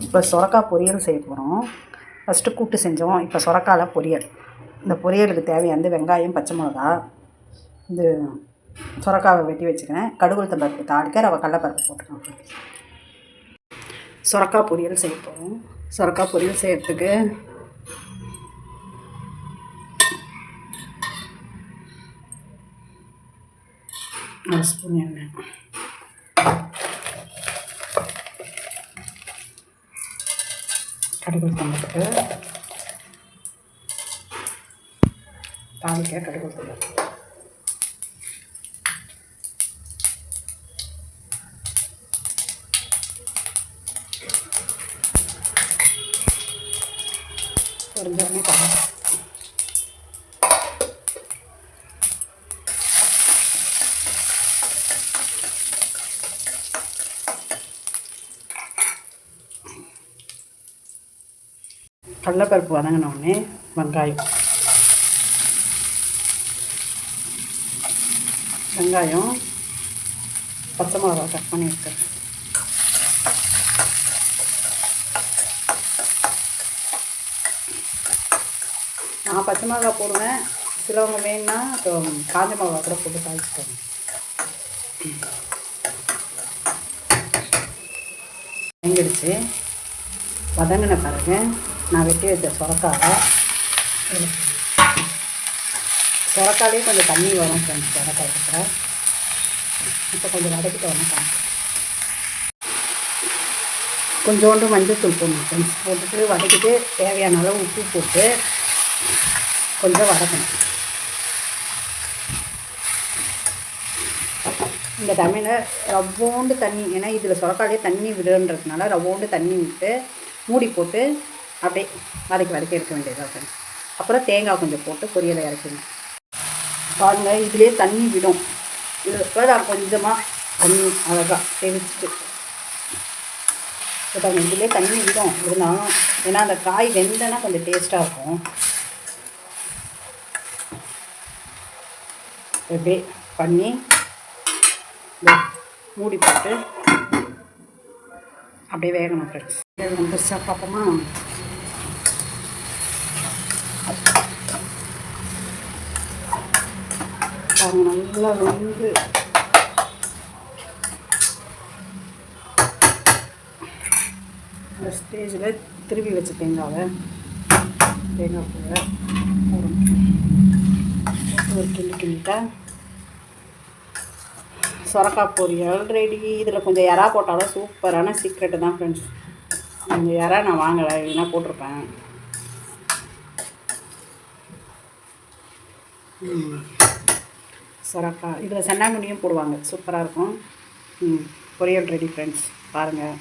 இப்போ சொரக்காய் பொரியல் செய்ய போகிறோம். ஃபஸ்ட்டு கூட்டு செஞ்சோம். இப்போ சொரக்காயில் பொரியல். இந்த பொரியலுக்கு தேவையானது வெங்காயம், பச்சை மிளகா, இது சொரக்காவை வெட்டி வச்சுக்கிறேன். கடுகு உளுத்தம் பருப்பு தாளிக்க ரவை கடலைப்பருப்பு போட்டுக்கலாம். சொரக்காய் பொரியல் செய்ய போகிறோம். சொரக்காய் பொரியல் செய்கிறதுக்கு ஒரு ஸ்பூன் எண்ணெய், கடுகு உளுத்தம் பருப்பு தாளிக்க கடுகு உளுத்தம் பருப்பு, பொரிஞ்சோடனே கடலைப்பருப்பு வதங்கினோடனே வெங்காயம் பச்சை மிளகா கட் பண்ணி வைக்கிறேன். நான் பச்சை மிளகா போடுவேன். சிலவங்க வேணுன்னா காஞ்ச மிளகா கூட போட்டு தாளிச்சுக்கோங்க. வெங்கிடுச்சு. வதங்கின பிறகு நான் வெட்டி வச்ச சொரக்காயிலே கொஞ்சம் தண்ணி வரும் ஃப்ரெண்ட்ஸ். சொரக்காய் இருக்கிற இப்போ கொஞ்சம் வதக்கிட்டு வரணும். கொஞ்சோண்டு மஞ்சள் தூள் போடணும் ஃப்ரெண்ட்ஸ். போட்டுட்டு வதக்கிட்டு தேவையான அளவு உப்பு போட்டு கொஞ்சம் வதக்கணும். இந்த டைமில் ரவ்வோண்டு தண்ணி, ஏன்னா இதில் சொரக்காயிலே தண்ணி விடுன்றதுனால ரவ்வோண்டு தண்ணி விட்டு மூடி போட்டு அப்படியே வதக்கி எடுக்க வேண்டியதாக ஃப்ரெண்ட்ஸ். அப்புறம் தேங்காய் கொஞ்சம் போட்டு பொரியலை இறக்கணும். பாருங்கள், இதிலே தண்ணி விடும். இதில் நான் கொஞ்சமாக தண்ணி அழகாக தெளிச்சுட்டு பாருங்கள், இதிலே தண்ணி விடும். இருந்தாலும் ஏன்னா அந்த காய் வெந்தனா கொஞ்சம் டேஸ்ட்டாக இருக்கும். இப்படி பண்ணி மூடி போட்டு அப்படியே வேகணும் ஃப்ரெண்ட்ஸ். வந்துருச்சா பார்ப்போமா? அவங்க நல்லா வெந்து இந்த ஸ்டேஜில் திருவி வச்ச தேங்காய் பூவை ஒரு கிண்டிட்டா சொரக்காய் பொரியல் ரெடி. இதில் கொஞ்சம் இறா போட்டாலும் சூப்பரான சீக்ரெட்டு தான் ஃப்ரெண்ட்ஸ். இந்த இறா நான் வாங்கலை, இல்லைன்னா போட்டிருப்பேன். சொரக்காய் இதில் சென்னாங்குனியும் போடுவாங்க, சூப்பராக இருக்கும். பொரியல் ரெடி ஃப்ரெண்ட்ஸ், பாருங்கள்.